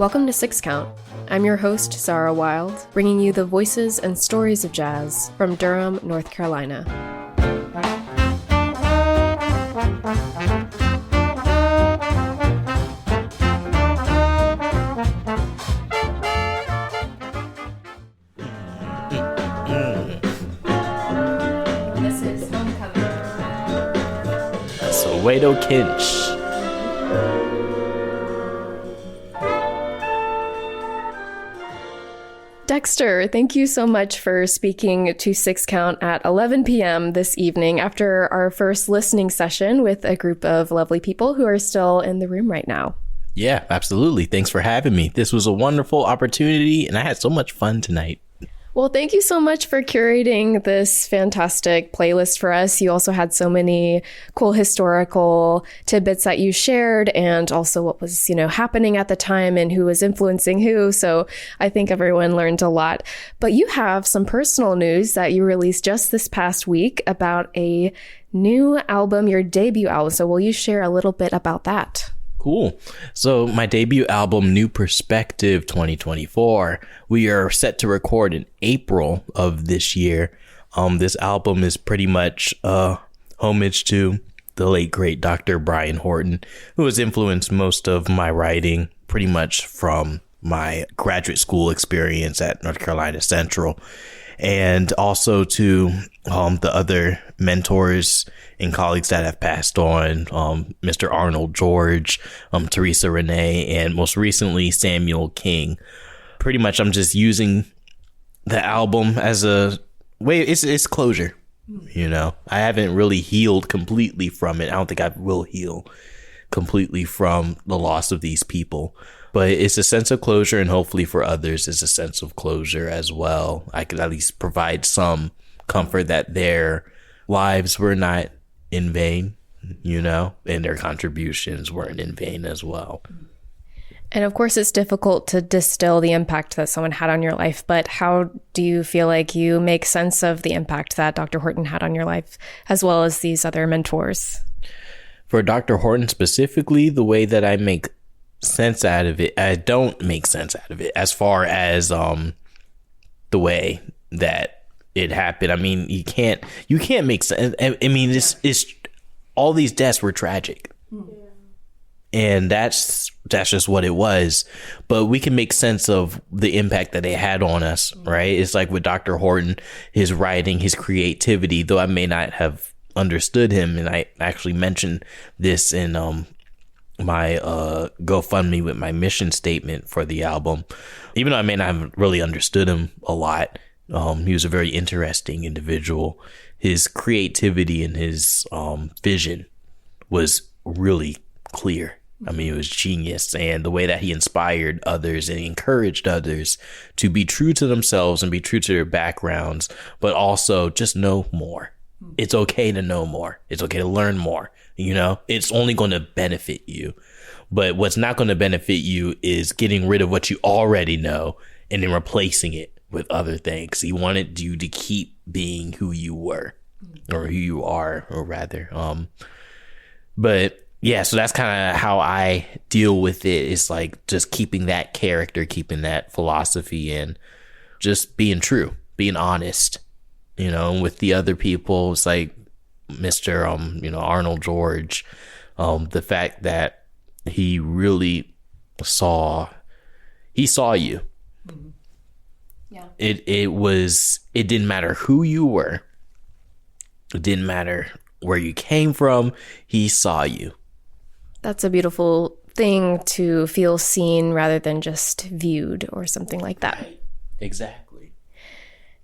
Welcome to Six Count. I'm your host, Zara Wild, bringing you the voices and stories of jazz from Durham, North Carolina. This is Homecoming. Soweto, Kinch. Dexter, thank you so much for speaking to Six Count at 11 p.m. this evening after our first listening session with a group of lovely people who are still in the room right now. Yeah, absolutely. Thanks for having me. This was a wonderful opportunity, and I had so much fun tonight. Well, thank you so much for curating this fantastic playlist for us. You also had so many cool historical tidbits that you shared, and also what was, happening at the time and who was influencing who. So I think everyone learned a lot. But you have some personal news that you released just this past week about a new album, your debut album. So will you share a little bit about that? Cool. So my debut album, New Perspective 2024, we are set to record in April of this year. This album is pretty much homage to the late, great Dr. Brian Horton, who has influenced most of my writing pretty much from my graduate school experience at North Carolina Central. And also to the other mentors and colleagues that have passed on, Mr. Arnold George, Teresa Renee, and most recently Samuel King. Pretty much I'm just using the album as a way, it's closure. I haven't really healed completely from it. I don't think I will heal completely from the loss of these people. But it's a sense of closure, and hopefully for others, it's a sense of closure as well. I could at least provide some comfort that their lives were not in vain, and their contributions weren't in vain as well. And of course, it's difficult to distill the impact that someone had on your life, but how do you feel like you make sense of the impact that Dr. Horton had on your life, as well as these other mentors? For Dr. Horton specifically, the way that I make sense out of it, I don't make sense out of it as far as the way that it happened. I mean, you can't make sense. I mean, it's all these deaths were tragic, and that's just what it was. But we can make sense of the impact that they had on us, right? It's like with Dr. Horton, his writing, his creativity. Though I may not have understood him, and I actually mentioned this in my GoFundMe with my mission statement for the album. Even though I may not have really understood him a lot, he was a very interesting individual. His creativity and his vision was really clear. I mean, it was genius. And the way that he inspired others and encouraged others to be true to themselves and be true to their backgrounds, but also just know more. It's okay to know more. It's okay to learn more. It's only going to benefit you. But what's not going to benefit you is getting rid of what you already know and then replacing it with other things. He wanted you to keep being who you were, or who you are, or rather. But yeah, so that's kind of how I deal with it. It's like just keeping that character, keeping that philosophy, and just being true, being honest. With the other people, it's like Mr. Arnold George, the fact that he really saw you. Mm-hmm. Yeah. It didn't matter who you were. It didn't matter where you came from. He saw you. That's a beautiful thing, to feel seen rather than just viewed or something like that. Right. Exactly.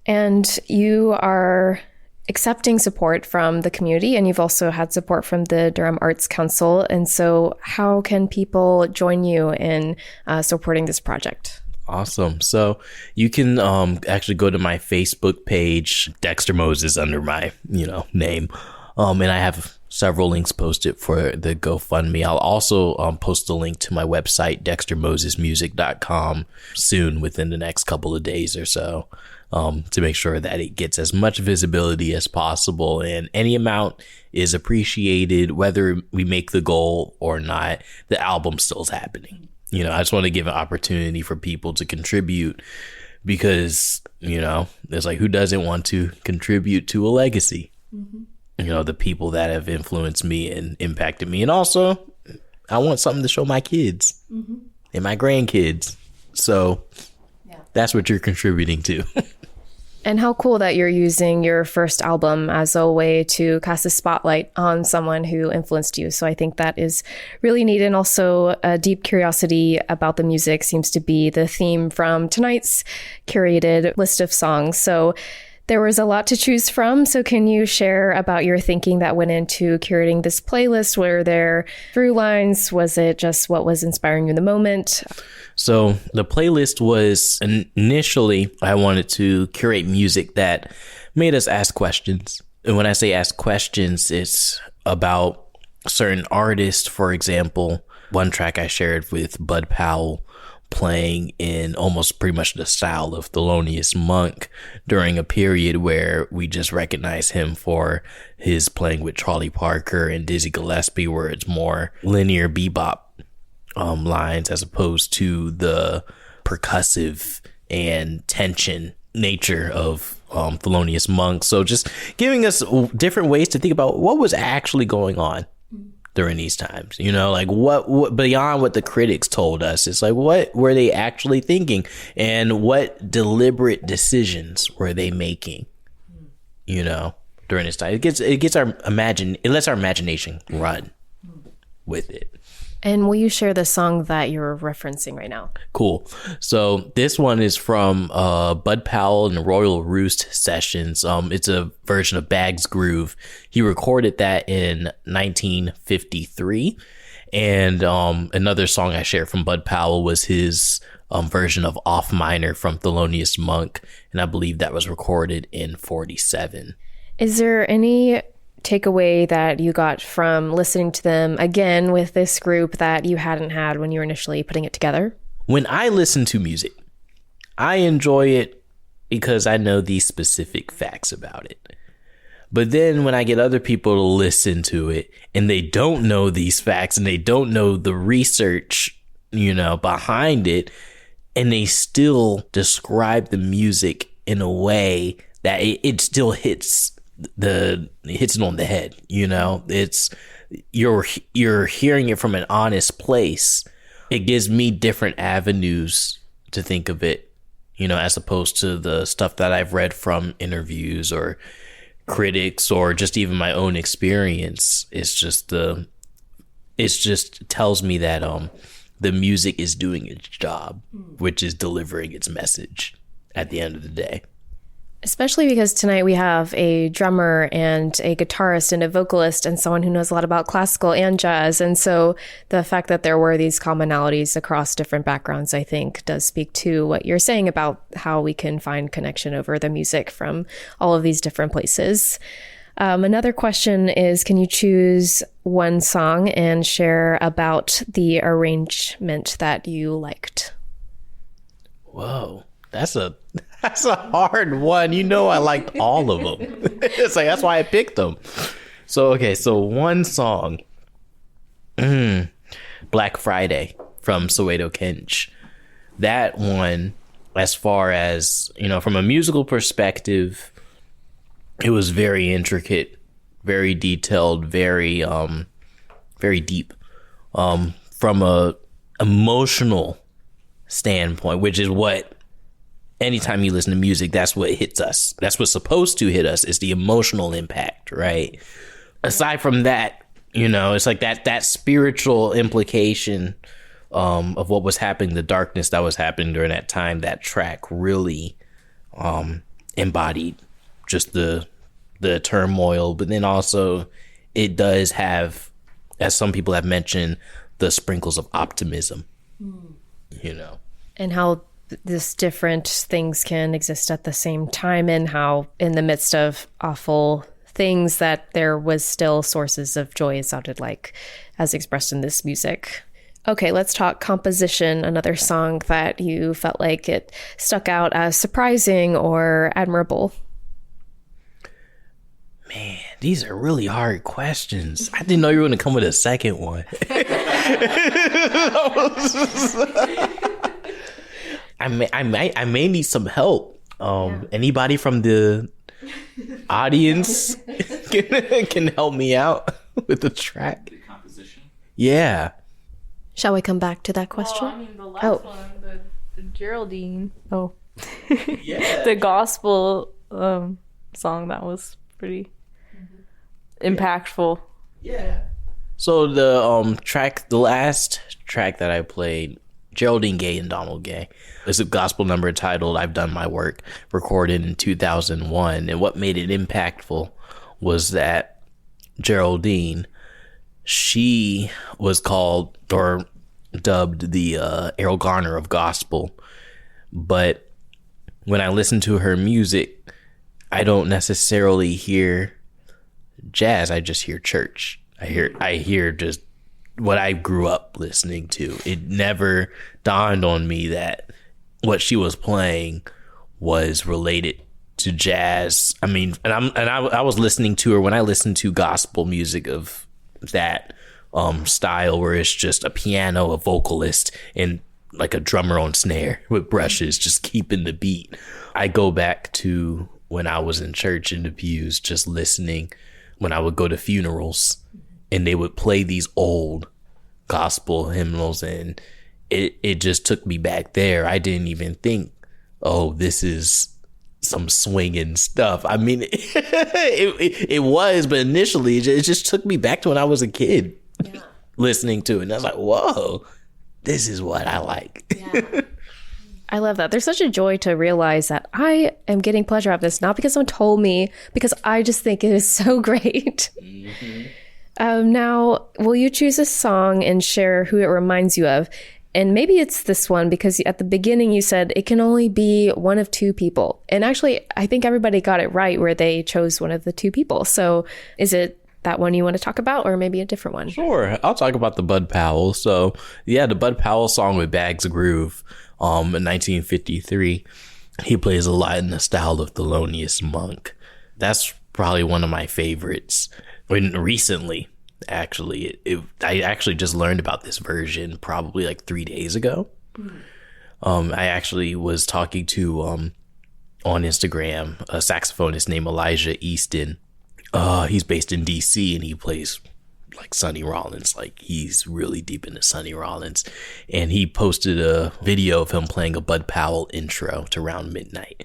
And you are accepting support from the community, and you've also had support from the Durham Arts Council. And so how can people join you in supporting this project? Awesome. So you can actually go to my Facebook page, Dexter Moses, under my name. And I have several links posted for the GoFundMe. I'll also post a link to my website, dextermosesmusic.com, soon, within the next couple of days or so. To make sure that it gets as much visibility as possible, and any amount is appreciated, whether we make the goal or not. The album still is happening. I just want to give an opportunity for people to contribute because, it's like, who doesn't want to contribute to a legacy? The people that have influenced me and impacted me. And also, I want something to show my kids and my grandkids. So that's what you're contributing to. And how cool that you're using your first album as a way to cast a spotlight on someone who influenced you. So I think that is really neat. And also a deep curiosity about the music seems to be the theme from tonight's curated list of songs. So there was a lot to choose from. So can you share about your thinking that went into curating this playlist? Were there through lines? Was it just what was inspiring you in the moment? So the playlist was initially, I wanted to curate music that made us ask questions. And when I say ask questions, it's about certain artists. For example, one track I shared with Bud Powell playing in almost pretty much the style of Thelonious Monk during a period where we just recognize him for his playing with Charlie Parker and Dizzy Gillespie, where it's more linear bebop lines as opposed to the percussive and tension nature of Thelonious Monk. So just giving us different ways to think about what was actually going on during these times, like what beyond what the critics told us. It's like, what were they actually thinking and what deliberate decisions were they making, during this time. It lets our imagination run with it. And will you share the song that you're referencing right now? Cool. So this one is from Bud Powell and the Royal Roost sessions. It's a version of Bag's Groove. He recorded that in 1953. And another song I shared from Bud Powell was his version of Off Minor from Thelonious Monk. And I believe that was recorded in 47. Is there any takeaway that you got from listening to them again with this group that you hadn't had when you were initially putting it together? When I listen to music, I enjoy it because I know these specific facts about it. But then when I get other people to listen to it and they don't know these facts and they don't know the research, behind it, and they still describe the music in a way that it still hits it on the head. It's you're hearing it from an honest place. It gives me different avenues to think of it, as opposed to the stuff that I've read from interviews or critics or just even my own experience. It just tells me that the music is doing its job, which is delivering its message at the end of the day. Especially because tonight we have a drummer and a guitarist and a vocalist and someone who knows a lot about classical and jazz. And so the fact that there were these commonalities across different backgrounds, I think, does speak to what you're saying about how we can find connection over the music from all of these different places. Another question is, can you choose one song and share about the arrangement that you liked? Whoa, that's a hard one. I liked all of them. It's like, that's why I picked them. So one song, Black Friday from Soweto, Kinch. That one, as far as, from a musical perspective, it was very intricate, very detailed, very deep. From a emotional standpoint, which is what, anytime you listen to music, that's what hits us. That's what's supposed to hit us, is the emotional impact, right? Aside from that, it's like that spiritual implication of what was happening, the darkness that was happening during that time. That track really embodied just the turmoil, but then also it does have, as some people have mentioned, the sprinkles of optimism, And how this different things can exist at the same time, and how in the midst of awful things that there was still sources of joy, it sounded like, as expressed in this music. Okay, let's talk composition, another song that you felt like it stuck out as surprising or admirable. Man, these are really hard questions. I didn't know you were going to come with a second one. I may need some help. Anybody from the audience can help me out with the track. The composition. Yeah. Shall we come back to that question? Well, I mean, the last one, the Geraldine. Oh, Yeah. the gospel song that was pretty impactful. Yeah. So the last track that I played, Geraldine Gay and Donald Gay, is a gospel number titled "I've Done My Work," recorded in 2001. And what made it impactful was that Geraldine, she was called or dubbed the Errol Garner of gospel. But when I listen to her music, I don't necessarily hear jazz. I just hear church. I hear just what I grew up listening to. It never dawned on me that what she was playing was related to jazz. I mean, I was listening to her when I listened to gospel music of that style, where it's just a piano, a vocalist, and like a drummer on snare with brushes, just keeping the beat. I go back to when I was in church in the pews, just listening when I would go to funerals and they would play these old gospel hymnals, and it just took me back there. I didn't even think, oh, this is some swinging stuff. I mean, it was, but initially it just took me back to when I was a kid listening to it. And I was like, whoa, this is what I like. Yeah. I love that. There's such a joy to realize that I am getting pleasure out of this, not because someone told me, because I just think it is so great. Mm-hmm. Now, will you choose a song and share who it reminds you of? And maybe it's this one, because at the beginning you said it can only be one of two people. And actually, I think everybody got it right where they chose one of the two people. So is it that one you want to talk about, or maybe a different one? Sure. I'll talk about the Bud Powell. So yeah, the Bud Powell song with Bags of Groove in 1953. He plays a lot in the style of Thelonious Monk. That's probably one of my favorites. Recently, actually, I actually just learned about this version probably like 3 days ago. I actually was talking to on Instagram a saxophonist named Elijah Easton. He's based in DC and he plays like Sonny Rollins. Like, he's really deep into Sonny Rollins, and he posted a video of him playing a Bud Powell intro to Round Midnight.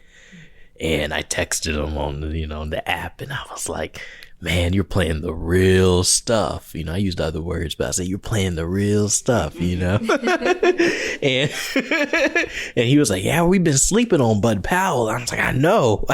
And I texted him on the app, and I was like, man, you're playing the real stuff. I used other words, but I said, you're playing the real stuff, and he was like, yeah, we've been sleeping on Bud Powell. I was like, I know.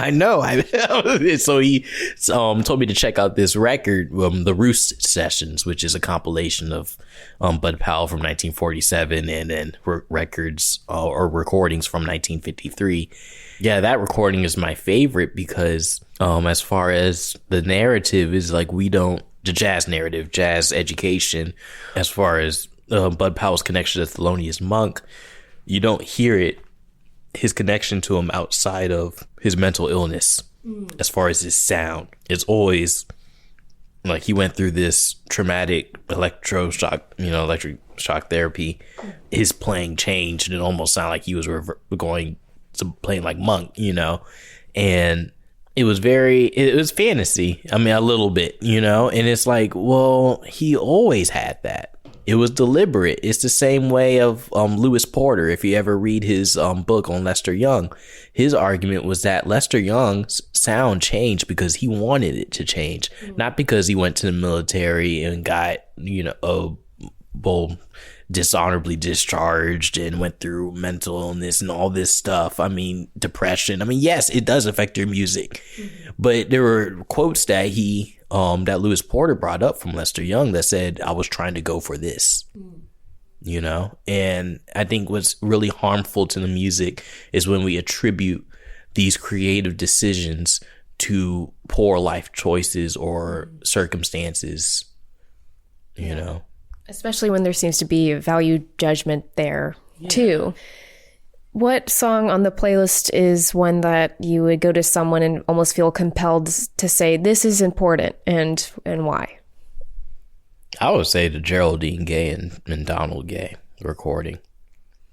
So he told me to check out this record, the Roost Sessions, which is a compilation of Bud Powell from 1947 and then records or recordings from 1953. Yeah, that recording is my favorite because as far as the narrative is like, the jazz narrative, jazz education, as far as Bud Powell's connection to Thelonious Monk, you don't hear his connection to him outside of his mental illness. As far as his sound, it's always like he went through this traumatic electric shock therapy. His playing changed, and it almost sounded like he was going to playing like Monk, and it was fantasy. I mean, a little bit, and it's like, well, he always had that. It was deliberate. It's the same way of Lewis Porter. If you ever read his book on Lester Young, his argument was that Lester Young's sound changed because he wanted it to change, not because he went to the military and got, dishonorably discharged and went through mental illness and all this stuff. I mean, depression. I mean, yes, it does affect your music, but there were quotes that that Lewis Porter brought up from Lester Young that said, I was trying to go for this, and I think what's really harmful to the music is when we attribute these creative decisions to poor life choices or circumstances, Especially when there seems to be value judgment there, too. What song on the playlist is one that you would go to someone and almost feel compelled to say, this is important, and why? I would say the Geraldine Gay and Donald Gay recording.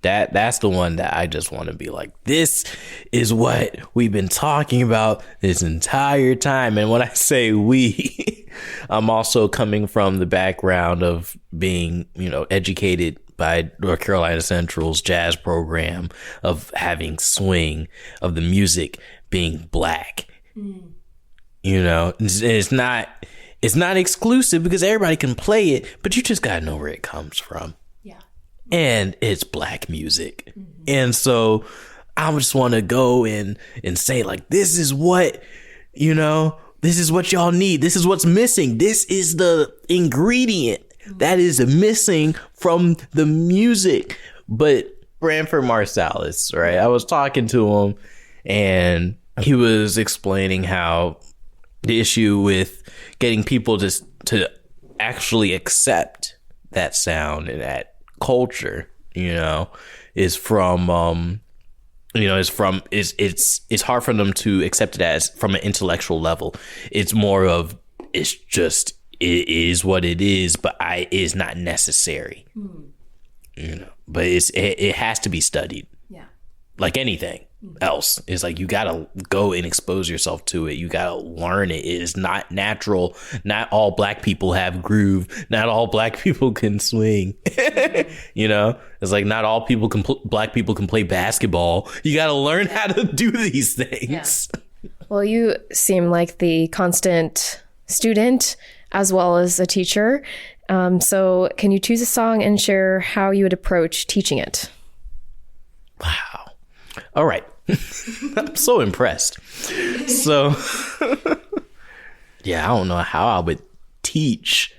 That's the one that I just want to be like, this is what we've been talking about this entire time. And when I say we, I'm also coming from the background of being, educated by North Carolina Central's jazz program, of having swing, of the music being black. It's not exclusive because everybody can play it, but you just gotta know where it comes from. And it's black music. And so I just want to go and say, like, this is what, this is what y'all need. This is what's missing. This is the ingredient that is missing from the music. But Branford Marsalis, right? I was talking to him and he was explaining how the issue with getting people to actually accept that sound and that culture, is from it's hard for them to accept it as from an intellectual level. It's more of, it is what it is, but it is not necessary. But it has to be studied. Like anything else, it's like you gotta go and expose yourself to it. You gotta learn it. It is not natural. Not all black people have groove. Not all black people can swing. It's like not all black people can play basketball. You gotta learn how to do these things. Well, you seem like the constant student as well as a teacher. So can you choose a song and share how you would approach teaching it? Wow. All right. I'm so impressed. So, yeah, I don't know how I would teach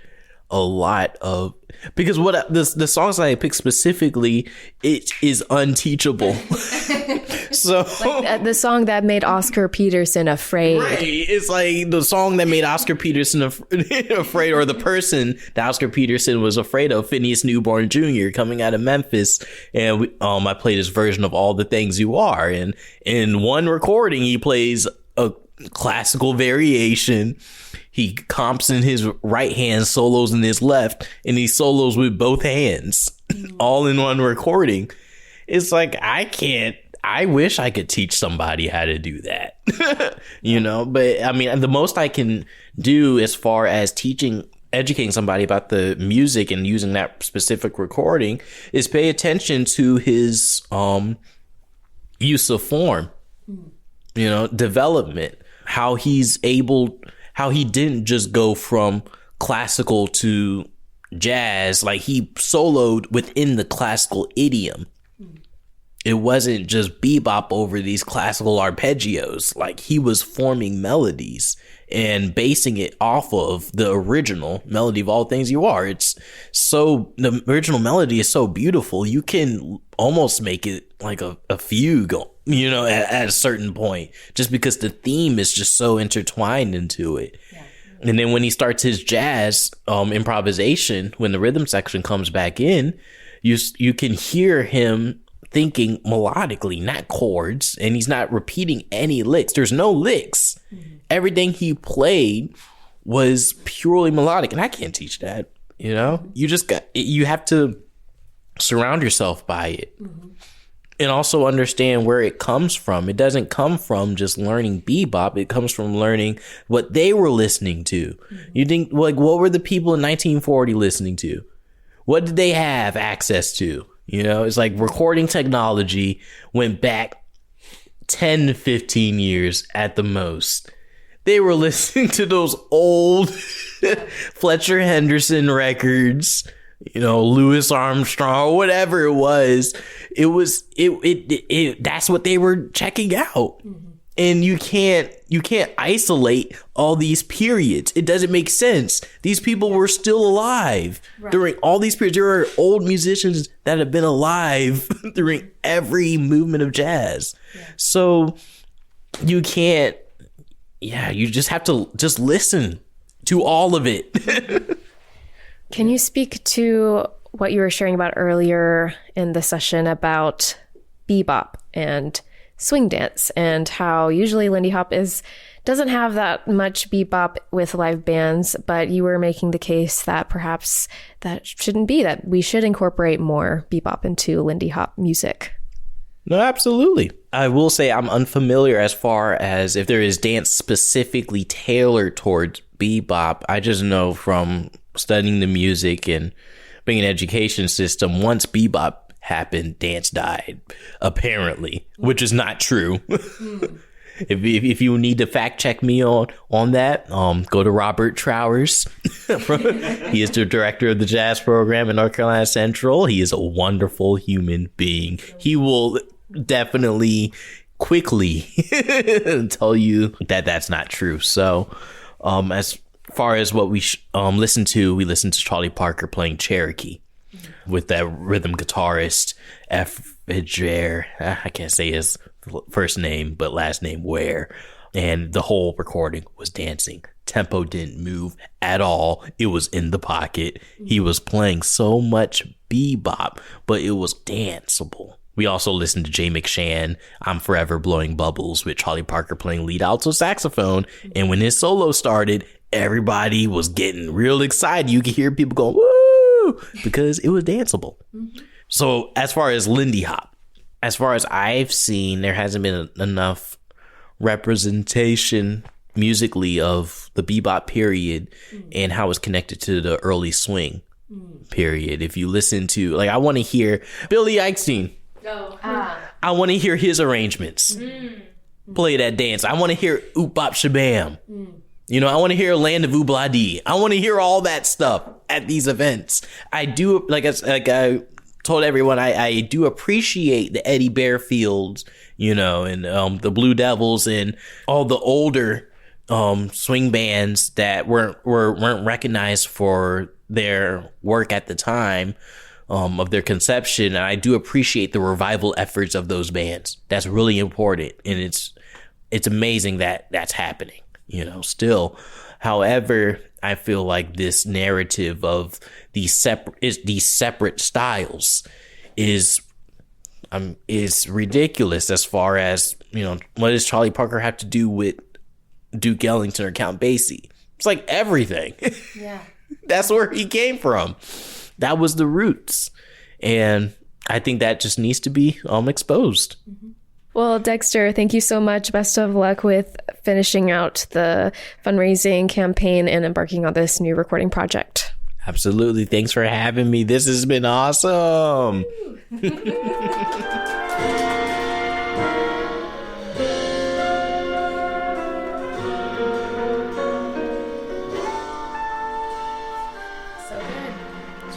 a lot of, because the songs I picked specifically, it is unteachable. So like the song that made Oscar Peterson afraid. Right. It's like the song that made Oscar Peterson afraid, or the person that Oscar Peterson was afraid of, Phineas Newborn Jr. coming out of Memphis. And I played his version of All the Things You Are. And in one recording, he plays a classical variation. He comps in his right hand, solos in his left, and he solos with both hands, all in one recording. It's like, I wish I could teach somebody how to do that, but I mean, the most I can do as far as educating somebody about the music and using that specific recording is pay attention to his use of form, development, how he didn't just go from classical to jazz, like he soloed within the classical idiom. It wasn't just bebop over these classical arpeggios. Like he was forming melodies and basing it off of the original melody of All Things You Are. The original melody is so beautiful. You can almost make it like a fugue, at a certain point, just because the theme is just so intertwined into it. Yeah. And then when he starts his jazz improvisation, when the rhythm section comes back in, you can hear him thinking melodically, not chords, and he's not repeating any licks. There's no licks. Everything he played was purely melodic, and I can't teach that. You have to surround yourself by it, and also understand where it comes from. It doesn't come from just learning bebop. It comes from learning what they were listening to. You think, like, what were the people in 1940 listening to? What did they have access to? It's like recording technology went back 10 to 15 years at the most. They were listening to those old Fletcher Henderson records, Louis Armstrong, whatever it was. That's what they were checking out. And you can't isolate all these periods. It doesn't make sense. These people were still alive during all these periods. There are old musicians that have been alive during every movement of jazz. Yeah. So you can't, you just have to just listen to all of it. Can you speak to what you were sharing about earlier in the session about bebop and swing dance, and how usually Lindy Hop is doesn't have that much bebop with live bands, but you were making the case that perhaps that shouldn't be, that we should incorporate more bebop into Lindy Hop music. No, absolutely. I will say I'm unfamiliar as far as if there is dance specifically tailored towards bebop. I just know from studying the music and being an education system, once bebop happened, dance died, apparently, which is not true. If you need to fact check me on that, go to Robert Trowers. He is the director of the jazz program at North Carolina Central. He is a wonderful human being. He will definitely quickly tell you that that's not true. So as far as what we listened to Charlie Parker playing Cherokee with that rhythm guitarist Efferge. I can't say his first name, but last name Ware. And the whole recording was dancing. Tempo didn't move at all. It was in the pocket. He was playing so much bebop, but it was danceable. We also listened to Jay McShann, I'm Forever Blowing Bubbles, with Charlie Parker playing lead alto saxophone. And when his solo started, everybody was getting real excited. You could hear people going, woo, because it was danceable. So as far as Lindy Hop, as far as I've seen, there hasn't been enough representation musically of the bebop period and how it's connected to the early swing period. If you listen to, like, I want to hear Billy Eichstein. I want to hear his arrangements. Play that dance. I want to hear Oop Bop Shabam. You know, I want to hear Land of Oobla-Dee. I want to hear all that stuff at these events. I do, like I told everyone, I do appreciate the Eddie Bearfields, you know, and the Blue Devils and all the older swing bands that weren't recognized for their work at the time of their conception. And I do appreciate the revival efforts of those bands. That's really important, and it's amazing that that's happening, you know, still. However, I feel like this narrative of these separate styles is ridiculous. As far as, you know, what does Charlie Parker have to do with Duke Ellington or Count Basie? It's like everything. Yeah. That's where he came from. That was the roots. And I think that just needs to be exposed. Well, Dexter, thank you so much. Best of luck with finishing out the fundraising campaign and embarking on this new recording project. Absolutely. Thanks for having me. This has been awesome.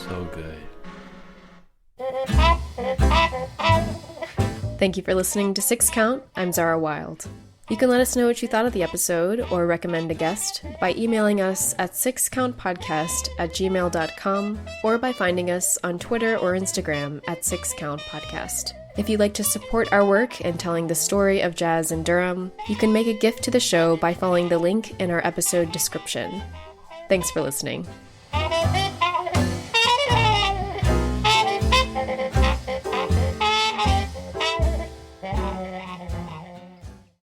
So good. Thank you for listening to Six Count. I'm Zara Wild. You can let us know what you thought of the episode or recommend a guest by emailing us at sixcountpodcast@gmail.com or by finding us on Twitter or Instagram at sixcountpodcast. If you'd like to support our work in telling the story of jazz in Durham, you can make a gift to the show by following the link in our episode description. Thanks for listening.